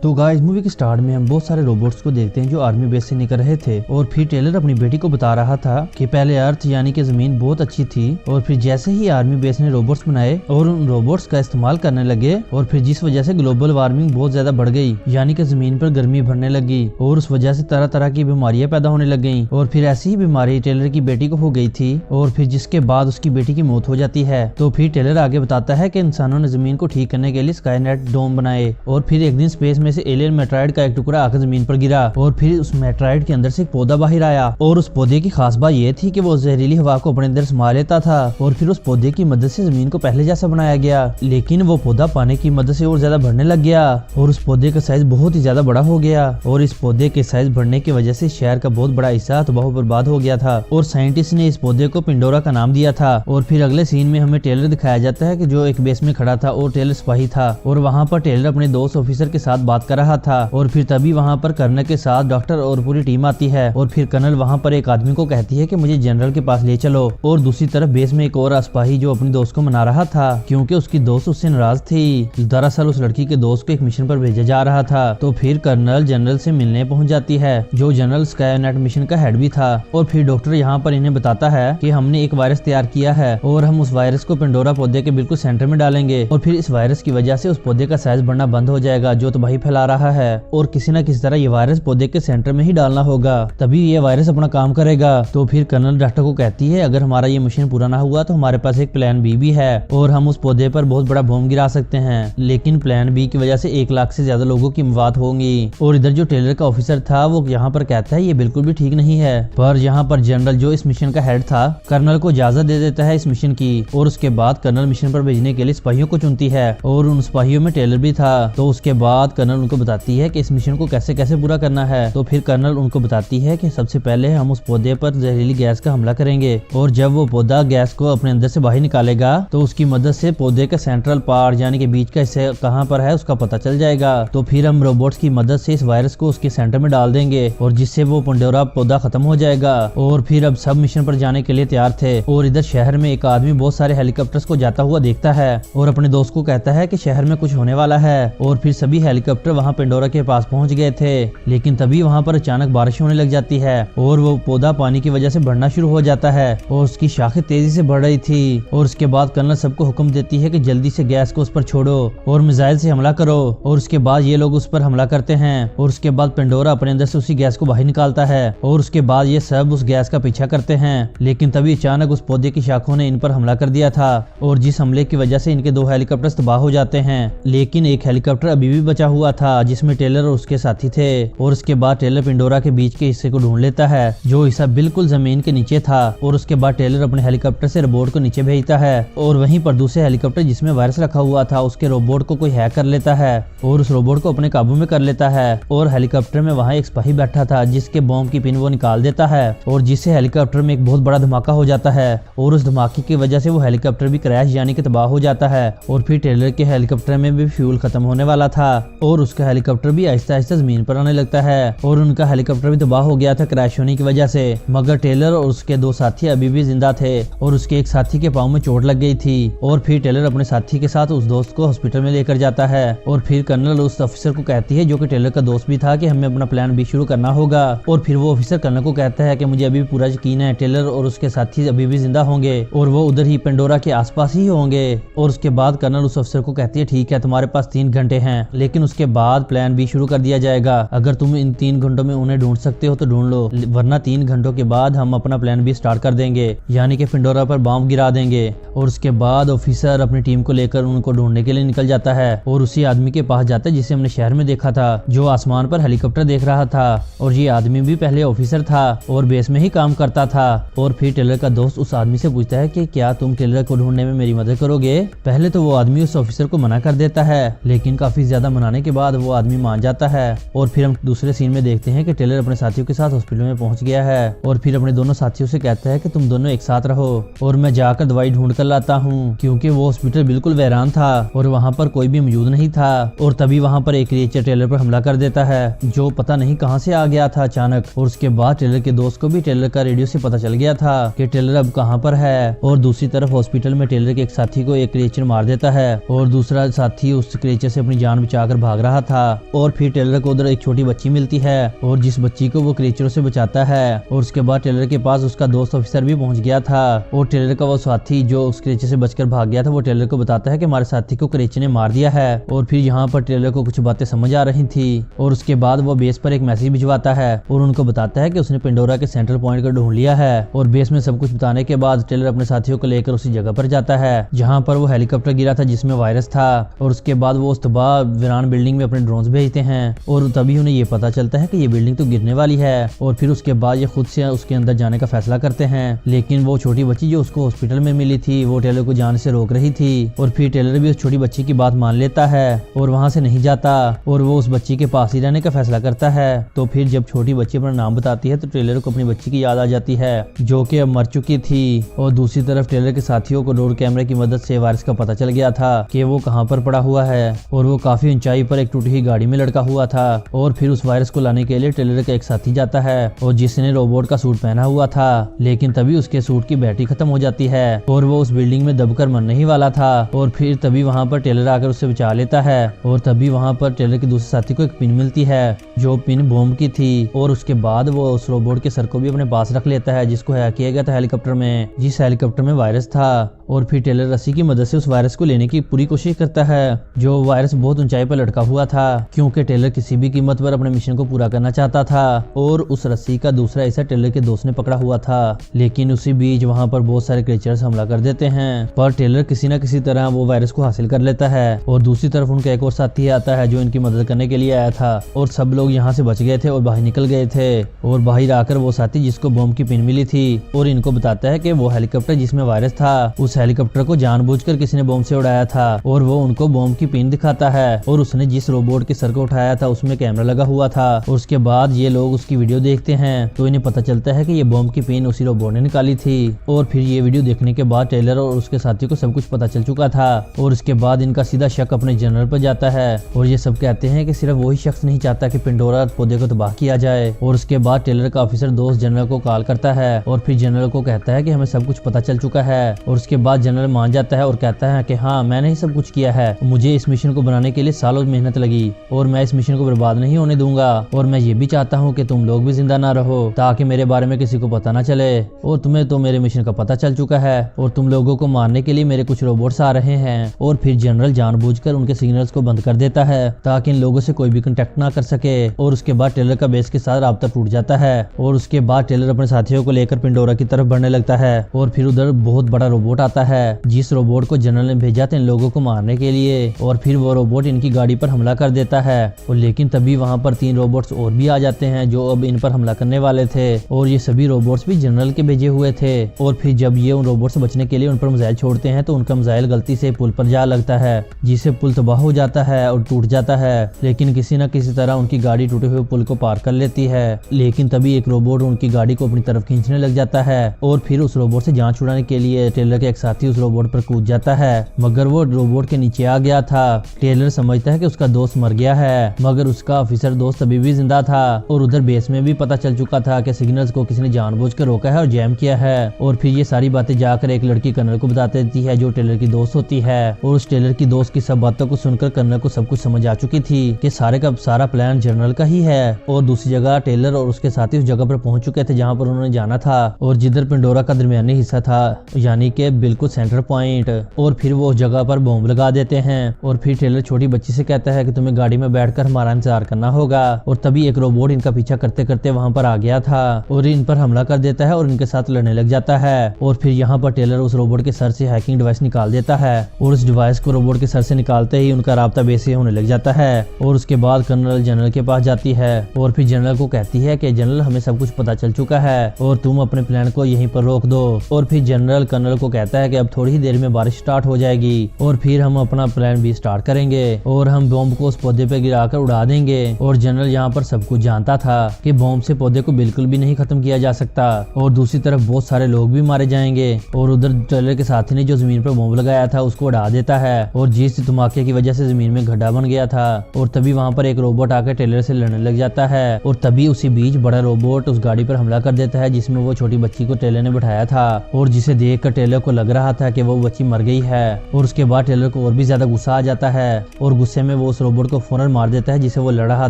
तो guys movie के start में हम बहुत सारे रोबोट्स को देखते हैं जो आर्मी बेस से निकल रहे थे और फिर टेलर अपनी बेटी को बता रहा था कि पहले अर्थ यानी कि जमीन बहुत अच्छी थी और फिर जैसे ही आर्मी बेस ने रोबोट्स बनाए और उन रोबोट्स का इस्तेमाल करने लगे और फिर जिस वजह से ग्लोबल वार्मिंग बहुत ज्यादा बढ़ गई यानी कि जमीन पर गर्मी बढ़ने लगी और उस वजह से तरह तरह की बीमारियां पैदा होने लग गयी और फिर ऐसी ही बीमारी टेलर की बेटी को हो गई थी और फिर जिसके बाद उसकी बेटी की मौत हो जाती है। तो फिर टेलर आगे बताता है कि इंसानों ने जमीन को ठीक करने के लिए स्काईनेट डोम बनाए और फिर एक दिन स्पेस में से एलियन मेट्राइड का एक टुकड़ा आकर जमीन पर गिरा और फिर उस मेट्राइड के अंदर से एक पौधा बाहर आया और उस पौधे की खास बात ये थी कि वो जहरीली हवा को अपने अंदर समा लेता था और फिर उस पौधे की मदद से जमीन को पहले जैसा बनाया गया, लेकिन वो पौधा पानी की मदद से और ज्यादा बढ़ने लग गया और उस पौधे का साइज बहुत ही ज्यादा बड़ा हो गया और इस पौधे के साइज बढ़ने की वजह से शहर का बहुत बड़ा हिस्सा तबाह बर्बाद हो गया था और साइंटिस्ट ने इस पौधे को पिंडोरा का नाम दिया था। और फिर अगले सीन में हमें टेलर दिखाया जाता है कि जो एक बेस में खड़ा था और टेलर सिपाही था और वहाँ पर टेलर अपने दोस्त ऑफिसर के साथ बात कर रहा था और फिर तभी वहाँ पर कर्नल के साथ डॉक्टर और पूरी टीम आती है और फिर कर्नल वहाँ पर एक आदमी को कहती है कि मुझे जनरल के पास ले चलो और दूसरी तरफ बेस में एक और सिपाही जो अपनी दोस्त को मना रहा था क्योंकि उसकी दोस्त उससे नाराज थी। दरअसल उस लड़की के दोस्त को एक मिशन पर भेजा जा रहा था। तो फिर कर्नल जनरल से मिलने पहुंच जाती है जो जनरल स्काईनेट मिशन का हेड भी था और फिर डॉक्टर यहाँ पर इन्हें बताता है कि हमने एक वायरस तैयार किया है और हम उस वायरस को पिंडोरा पौधे के बिल्कुल सेंटर में डालेंगे और फिर इस वायरस की वजह से उस पौधे का साइज बढ़ना बंद हो जाएगा जो तबाही फैला रहा है और किसी न किसी तरह ये वायरस पौधे के सेंटर में ही डालना होगा तभी ये वायरस अपना काम करेगा। तो फिर कर्नल डॉक्टर को कहती है अगर हमारा ये मिशन पूरा ना हुआ तो हमारे पास एक प्लान बी भी है और हम उस पौधे पर बहुत बड़ा बम गिरा सकते हैं, लेकिन प्लान बी की वजह से 1 लाख से ज्यादा लोगों की मौत होंगी। और इधर जो टेलर का ऑफिसर था वो यहाँ पर कहता है ये बिल्कुल भी ठीक नहीं है, पर यहाँ पर जनरल जो इस मिशन का हेड था कर्नल को इजाजत दे देता है इस मिशन की और उसके बाद कर्नल मिशन पर भेजने के लिए सिपाहियों को चुनती है और उन सिपाहियों में टेलर भी था। तो उसके बाद कर्नल उनको बताती है कि इस मिशन को कैसे कैसे पूरा करना है। तो फिर कर्नल उनको बताती है कि सबसे पहले हम उस पौधे पर जहरीली गैस का हमला करेंगे और जब वो पौधा गैस को अपने अंदर से बाहर निकालेगा तो उसकी मदद से पौधे का सेंट्रल पार्ट यानी कि बीच का हिस्सा कहाँ पर है उसका पता चल जाएगा। तो फिर हम रोबोट्स की मदद से इस वायरस को उसके सेंटर में डाल देंगे और जिससे वो पिंडोरा पौधा खत्म हो जाएगा। और फिर अब सब मिशन पर जाने के लिए तैयार थे और इधर शहर में एक आदमी बहुत सारे हेलीकॉप्टर्स को जाता हुआ देखता है और अपने दोस्त को कहता है कि शहर में कुछ होने वाला है और फिर सभी हेलीकॉप्टर वहाँ पिंडोरा के पास पहुँच गए थे, लेकिन तभी वहाँ पर अचानक बारिश होने लग जाती है और वो पौधा पानी की वजह से बढ़ना शुरू हो जाता है और उसकी शाखें तेजी से बढ़ रही थी। और उसके बाद कर्नल सबको हुक्म देती है कि जल्दी से गैस को उस पर छोड़ो और मिसाइल से हमला करो और उसके बाद ये लोग उस पर हमला करते हैं और उसके बाद पिंडोरा अपने अंदर से उसी गैस को बाहर निकालता है और उसके बाद ये सब उस गैस का पीछा करते हैं, लेकिन तभी अचानक उस पौधे की शाखों ने इन पर हमला कर दिया था और जिस हमले की वजह से इनके 2 हेलीकॉप्टर तबाह हो जाते हैं, लेकिन एक हेलीकॉप्टर अभी भी बचा हुआ था जिसमें टेलर और उसके साथी थे। और उसके बाद टेलर पिंडोरा के बीच के हिस्से को ढूंढ लेता है जो हिस्सा बिल्कुल जमीन के नीचे था और उसके बाद टेलर अपने हेलीकॉप्टर से रोबोट को नीचे भेजता है और वहीं पर दूसरे हेलीकॉप्टर जिसमें वायरस रखा हुआ था उसके रोबोट को कोई हैक कर लेता है और उस रोबोट को अपने काबू में कर लेता है और हेलीकॉप्टर में वहाँ एक सिपाही बैठा था जिसके बॉम्ब की पिन वो निकाल देता है और जिससे हेलीकॉप्टर में एक बहुत बड़ा धमाका हो जाता है और उस धमाके की वजह से वो हेलीकॉप्टर भी क्रैश यानी कि तबाह हो जाता है और फिर टेलर के हेलीकॉप्टर में भी फ्यूल खत्म होने वाला था और उसका हेलीकॉप्टर भी आहिस्ता आहिस्ता जमीन पर आने लगता है और उनका हेलीकॉप्टर भी तबाह हो गया था क्रैश होने की वजह से, मगर टेलर और उसके 2 साथी अभी भी जिंदा थे और उसके एक साथी के पाँव में चोट लग गई थी। और फिर टेलर अपने साथी के साथ उस दोस्त को हॉस्पिटल में लेकर जाता है और फिर कर्नल उस ऑफिसर को कहती है जो कि टेलर का दोस्त भी था कि हमें अपना प्लान बी शुरू करना होगा और फिर वो ऑफिसर कर्नल को कहता है कि मुझे अभी भी पूरा यकीन है टेलर और उसके साथी अभी भी जिंदा होंगे और वो उधर ही पिंडोरा के आसपास ही होंगे। और उसके बाद कर्नल उस अफसर को कहती है ठीक है तुम्हारे पास 3 घंटे हैं, लेकिन उसके बाद प्लान बी शुरू कर दिया जाएगा। अगर तुम इन 3 घंटों में उन्हें ढूंढ सकते हो तो ढूंढ लो, वरना 3 घंटों के बाद हम अपना प्लान बी स्टार्ट कर देंगे यानी कि पिंडोरा पर बम गिरा देंगे। और उसके बाद ऑफिसर अपनी टीम को लेकर उनको ढूंढने के लिए निकल जाता है और उसी आदमी के पास जाता है जिसे हमने शहर में देखा था जो आसमान पर हेलीकॉप्टर देख रहा था और ये आदमी भी पहले ऑफिसर था और बेस में ही काम करता था। और फिर टेलर का दोस्त उस आदमी से पूछता है कि क्या तुम टेलर को ढूंढने में मेरी मदद करोगे। पहले तो वो आदमी उस ऑफिसर को मना कर देता है, लेकिन काफी ज्यादा मनाने के बाद वो आदमी मान जाता है। और फिर हम दूसरे सीन में देखते हैं कि टेलर अपने साथियों के साथ हॉस्पिटल में पहुंच गया है और फिर अपने दोनों साथियों से कहता है कि तुम दोनों एक साथ रहो और मैं जाकर दवाई ढूंढ कर लाता हूँ, क्योंकि वो हॉस्पिटल बिल्कुल वीरान था और वहाँ पर कोई भी मौजूद नहीं था। और तभी वहाँ पर एक क्रिएचर टेलर पर हमला कर देता है जो पता नहीं कहाँ से आ गया था अचानक। और उसके बाद टेलर के दोस्त को भी टेलर का रेडियो से पता चल गया था कि टेलर अब कहाँ पर है। और दूसरी तरफ हॉस्पिटल में टेलर के एक साथी को एक क्रिएचर मार देता है और दूसरा साथी उस क्रिएचर से अपनी जान बचाकर भाग रहा था और फिर टेलर को उधर एक छोटी बच्ची मिलती है और जिस बच्ची को वो क्रीचरों से बचाता है। और उसके बाद टेलर के पास उसका दोस्त ऑफिसर भी पहुंच गया था और टेलर का वो साथी जो उस क्रीचर से बचकर भाग गया था वो टेलर को बताता है कि हमारे साथी को क्रीचर ने मार दिया है। और फिर यहाँ पर टेलर को कुछ बातें समझ आ रही थी और उसके बाद वो बेस पर एक मैसेज भिजवाता है और उनको बताता है कि उसने पेंडोरा के सेंट्रल पॉइंट को ढूंढ लिया है। और बेस में सब कुछ बताने के बाद टेलर अपने साथियों को लेकर उसी जगह पर जाता है जहाँ पर वो हेलीकॉप्टर गिरा था जिसमें वायरस था। और उसके बाद वो उस तबाह वीरान बिल्डिंग में अपने ड्रोन्स भेजते हैं और तभी उन्हें ये पता चलता है कि ये बिल्डिंग तो गिरने वाली है। और फिर उसके बाद ये खुद से उसके अंदर जाने का फैसला करते हैं, लेकिन वो छोटी बच्ची जो उसको हॉस्पिटल में मिली थी वो टेलर को जाने से रोक रही थी। और फिर टेलर भी उस छोटी बच्ची की बात मान लेता है और वहां से नहीं जाता और वो उस बच्ची के पास ही रहने का फैसला करता है। तो फिर जब छोटी बच्ची अपना नाम बताती है तो टेलर को अपनी बच्ची की याद आ जाती है जो कि अब मर चुकी थी। और दूसरी तरफ टेलर के साथियों को रोड कैमरे की मदद से वायरस का पता चल गया था कि वो कहाँ पर पड़ा हुआ है और वो काफी ऊंचाई पर एक टूटी हुई गाड़ी में लटका हुआ था। और फिर उस वायरस को लाने के लिए टेलर का एक साथी जाता है और जिसने रोबोट का सूट पहना हुआ था, लेकिन तभी उसके सूट की बैटरी खत्म हो जाती है और वो उस बिल्डिंग में दबकर मरने ही वाला था। और फिर तभी वहाँ पर टेलर आकर उसे बचा लेता है और तभी वहाँ पर टेलर के दूसरे साथी को एक पिन मिलती है जो पिन बॉम्ब की थी। और उसके बाद वो उस रोबोट के सर को भी अपने पास रख लेता है जिसको हैक किया गया था हेलीकॉप्टर में, जिस हेलीकॉप्टर में वायरस था। और फिर टेलर रस्सी की मदद से उस वायरस को लेने की पूरी कोशिश करता है जो वायरस बहुत ऊंचाई पर लटका हुआ था क्योंकि टेलर किसी भी कीमत पर अपने मिशन को पूरा करना चाहता था। और उस रस्सी का दूसरा हिस्सा टेलर के दोस्त ने पकड़ा हुआ था, लेकिन उसी बीच वहाँ पर बहुत सारे क्रीचर्स हमला कर देते हैं पर टेलर किसी न किसी तरह वो वायरस को हासिल कर लेता है। और दूसरी तरफ उनका एक और साथी आता है जो इनकी मदद करने के लिए आया था और सब लोग यहाँ से बच गए थे और बाहर निकल गए थे। और बाहर आकर वो साथी जिसको बॉम्ब की पिन मिली थी और इनको बताता है कि वो हेलीकॉप्टर जिसमें वायरस था उस हेलीकॉप्टर को जानबूझकर किसी ने बॉम्ब से उड़ाया था। और वो उनको बॉम्ब की पिन दिखाता है और उसने जिस रोबोट के सर को उठाया था उसमें कैमरा लगा हुआ था। और उसके बाद ये लोग उसकी वीडियो देखते हैं तो इन्हें पता चलता है कि ये बॉम्ब की पिन उसी रोबोट ने निकाली थी। और फिर ये वीडियो देखने के बाद टेलर और उसके साथी को सब कुछ पता चल चुका था और उसके बाद इनका सीधा शक अपने जनरल पर जाता है और ये सब कहते हैं कि सिर्फ वही शख्स नहीं चाहता कि पेंडोरा पौधे को तबाह किया जाए। और उसके बाद टेलर का ऑफिसर दोस्त जनरल को कॉल करता है और फिर जनरल को कहता है कि हमें सब कुछ पता चल चुका है। और उसके बाद जनरल मान जाता है और कहता है कि हाँ मैंने ही सब कुछ किया है, मुझे इस मिशन को बनाने के लिए सालों मेहनत लगी और मैं इस मिशन को बर्बाद नहीं होने दूंगा। और मैं ये भी चाहता हूँ कि तुम लोग भी जिंदा ना रहो ताकि मेरे बारे में किसी को पता ना चले। और तुम्हें तो मेरे मिशन का पता चल चुका है और तुम लोगों को मारने के लिए मेरे कुछ रोबोट्स आ रहे हैं। और फिर जनरल जानबूझकर उनके सिग्नल्स को बंद कर देता है ताकि इन लोगों से कोई भी कांटेक्ट ना कर सके। और उसके बाद टेलर का बेस के साथ राब्ता टूट जाता है और उसके बाद टेलर अपने साथियों को लेकर पेंडोरा की तरफ बढ़ने लगता है। और फिर उधर बहुत बड़ा रोबोट आता है जिस रोबोट को जनरल ने भेजा था इन लोगों को मारने के लिए। और फिर वो रोबोट इनकी गाड़ी पर हमला कर देता है और लेकिन तभी वहाँ पर 3 रोबोट्स और भी आ जाते हैं जो अब इन पर हमला करने वाले थे। और ये सभी रोबोट्स भी जनरल के भेजे हुए थे। और फिर जब ये उन रोबोट से बचने के लिए उन पर मिसाइल छोड़ते हैं तो उनका मिसाइल गलती से पुल पर जा लगता है जिससे पुल तबाह हो जाता है और टूट जाता है। लेकिन किसी न किसी तरह उनकी गाड़ी टूटे हुए पुल को पार कर लेती है। लेकिन तभी एक रोबोट उनकी गाड़ी को अपनी तरफ खींचने लग जाता है और फिर उस रोबोट से जान छुड़ाने के लिए टेलर के एक साथी उस रोबोट पर कूद जाता है मगर वो रोबोट के नीचे आ गया था। टेलर समझता है कि उसका दोस्त मर गया है मगर उसका ऑफिसर दोस्त अभी भी जिंदा था। और उधर बेस में भी पता चल चुका था कि सिग्नल्स को किसी ने जानबूझकर रोका है और जैम किया है। और फिर ये सारी बातें जाकर एक लड़की कर्नल को बता देती है जो टेलर की दोस्त होती है। और उस टेलर की दोस्त की सब बातों को सुनकर कर्नल को सब कुछ समझ आ चुकी थी कि सारे का सारा प्लान जनरल का ही है। और दूसरी जगह टेलर और उसके साथी उस जगह पर पहुंच चुके थे जहाँ पर उन्होंने जाना था और जिधर पेंडोरा का दरमियानी हिस्सा था यानी कि बिल्कुल सेंटर पॉइंट। और फिर वो उस जगह पर बॉम्ब लगा देते हैं। और फिर टेलर छोटी बच्ची से कहता है कि तुम्हें गाड़ी में बैठकर हमारा इंतजार करना होगा। और तभी एक रोबोट इनका पीछा करते करते वहां पर आ गया था और इन पर हमला कर देता है और इनके साथ लड़ने लग जाता है। और फिर यहाँ पर टेलर उस रोबोट के सर से हैकिंग डिवाइस निकाल देता है और उस डिवाइस को रोबोट के सर से निकालते ही उनका राब्ता बेस से होने लग जाता है। और उसके बाद कर्नल जनरल के पास जाती है और फिर जनरल को कहती है कि जनरल हमें सब कुछ पता चल चुका है और तुम अपने प्लान को यहीं पर रोक दो। और फिर जनरल कर्नल को कहता है कि अब थोड़ी ही देर में बारिश स्टार्ट हो जाएगी और फिर हम अपना प्लान भी स्टार्ट करेंगे और हम बॉम्ब को उस पौधे पे गिराकर उड़ा देंगे। और जनरल यहाँ पर सब कुछ जानता था कि बॉम्ब से पौधे को बिल्कुल भी नहीं खत्म किया जा सकता और दूसरी तरफ बहुत सारे लोग भी मारे जाएंगे। और उधर टेलर के साथी ने जो जमीन पर बॉम्ब लगाया था उसको उड़ा देता है और जिस धमाके की वजह से जमीन में गड्ढा बन गया था। और तभी वहाँ पर एक रोबोट आकर टेलर से लड़ने लग जाता है और तभी उसी बीच बड़ा रोबोट उस गाड़ी पर हमला कर देता है जिसमें वो छोटी बच्ची को टेलर ने बैठाया था। और जिसे देख कर टेलर को लग लग रहा था कि वो बच्ची मर गई है। और उसके बाद टेलर को और भी ज्यादा गुस्सा आ जाता है और गुस्से में वो उस रोबोट को फौरन मार देता है जिसे वो लड़ रहा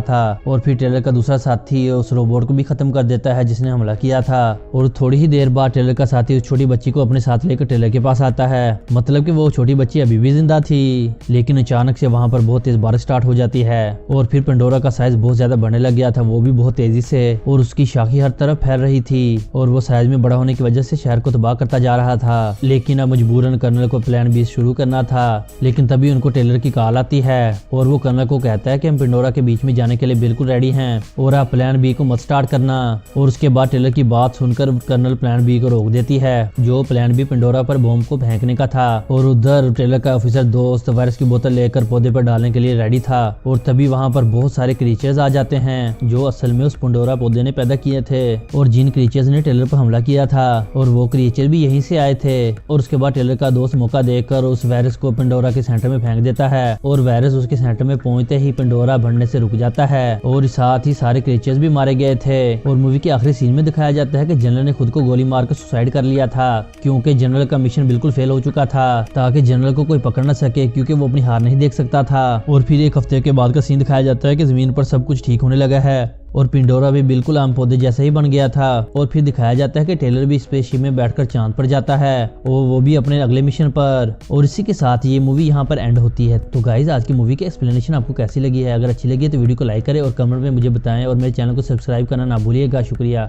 था। और फिर टेलर का दूसरा साथी उस रोबोट को भी खत्म कर देता है जिसने हमला किया था। और थोड़ी ही देर बाद टेलर का साथी उस छोटी बच्ची को अपने साथ लेकर टेलर के पास आता है। मतलब कि वो छोटी बच्ची अभी भी जिंदा थी, लेकिन अचानक से वहां पर बहुत तेज बारिश स्टार्ट हो जाती है और फिर पेंडोरा का साइज बहुत ज्यादा बढ़ने लग गया था, वो भी बहुत तेजी से, और उसकी शाखी हर तरफ फैल रही थी और वो साइज में बड़ा होने की वजह से शहर को तबाह करता जा रहा था। लेकिन अब मजबूरन कर्नल को प्लान बी शुरू करना था। लेकिन तभी उनको टेलर की कॉल आती है और वो कर्नल को कहता है कि हम पेंडोरा के बीच में जाने के लिए बिल्कुल रेडी हैं और आप प्लान बी को मत स्टार्ट करना। और उसके बाद टेलर की बात सुनकर कर्नल प्लान बी को रोक देती है, जो प्लान बी पेंडोरा पर बॉम्ब को फेंकने का था। और उधर टेलर का ऑफिसर दोस्त वायरस की बोतल लेकर पौधे पर डालने के लिए रेडी था। और तभी वहां पर बहुत सारे क्रीचर्स आ जाते हैं जो असल में उस पेंडोरा पौधे ने पैदा किए थे और जिन क्रीचर्स ने टेलर पर हमला किया था, और वो क्रीचर भी यहीं से आए थे। और उसके बाद टेलर का दोस्त मौका देकर उस वायरस को पेंडोरा के सेंटर में फेंक देता है और वायरस उसके सेंटर में पहुंचते ही पेंडोरा बढ़ने से रुक जाता है और साथ ही सारे क्रीचर्स भी मारे गए थे। और मूवी के आखिरी सीन में दिखाया जाता है कि जनरल ने खुद को गोली मारकर सुसाइड कर लिया था क्योंकि जनरल का मिशन बिल्कुल फेल हो चुका था, ताकि जनरल को कोई पकड़ न सके क्योंकि वो अपनी हार नहीं देख सकता था। और फिर एक हफ्ते के बाद का सीन दिखाया जाता है कि जमीन पर सब कुछ ठीक होने लगा है और पेंडोरा भी बिल्कुल आम पौधे जैसा ही बन गया था। और फिर दिखाया जाता है कि टेलर भी स्पेसशिप में बैठकर चांद पर जाता है और वो भी अपने अगले मिशन पर। और इसी के साथ ये मूवी यहाँ पर एंड होती है। तो गाइज आज की मूवी की एक्सप्लेनेशन आपको कैसी लगी है? अगर अच्छी लगी है तो वीडियो को लाइक करें और कमेंट में मुझे बताएं और मेरे चैनल को सब्सक्राइब करना ना भूलिएगा। शुक्रिया।